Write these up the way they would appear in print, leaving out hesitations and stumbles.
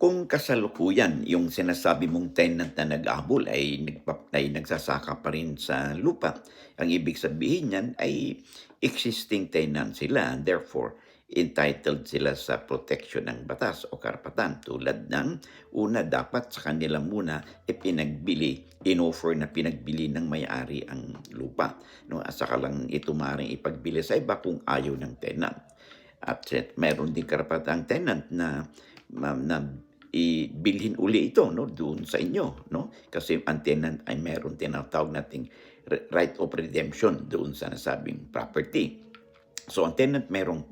Kung kasalukuyan yung sinasabi mong tenant na nag-ahabol ay nagsasaka pa rin sa lupa, ang ibig sabihin niyan ay existing tenant sila and therefore entitled sila sa protection ng batas o karapatan. Tulad ng una, dapat sa kanila muna inoffer na pinagbili ng may-ari ang lupa. No? At saka lang ito maaaring ipagbili sa iba kung ayaw ng tenant. At meron din karapatang tenant na bilhin uli ito 'no, doon sa inyo 'no. Kasi ang tenant ay meron tinatawag nating right of redemption doon sa nasabing property. So ang tenant merong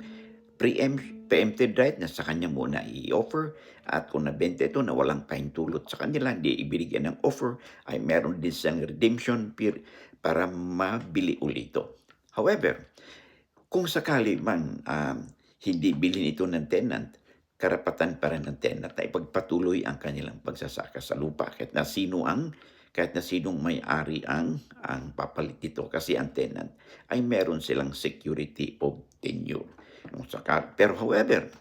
preempted right na sa kanya muna i-offer at kung nabenta ito na walang pahintulot sa kanila, hindi ibinigyan ng offer, ay meron din siyang redemption period para mabili uli ito. However, kung sakali man, hindi bilhin ito ng tenant, karapatan pa rin ng tenant na ipagpatuloy ang kanilang pagsasaka sa lupa kahit na sinong may-ari ang papalit nito kasi ang tenant ay meron silang security of tenure. Pero however,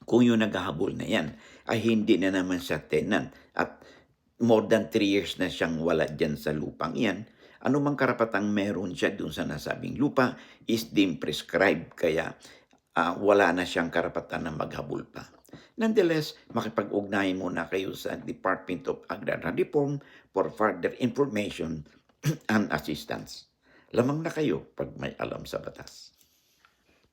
kung yung naghahabol na yan ay hindi na naman siya tenant at more than 3 years na siyang wala diyan sa lupang iyan, anumang karapatang meron siya dun sa nasabing lupa is deemed prescribed kaya wala na siyang karapatan na maghabol pa. Nonetheless, makipag-ugnayan muna kayo sa Department of Agrarian Reform for further information and assistance. Lamang na kayo pag may alam sa batas.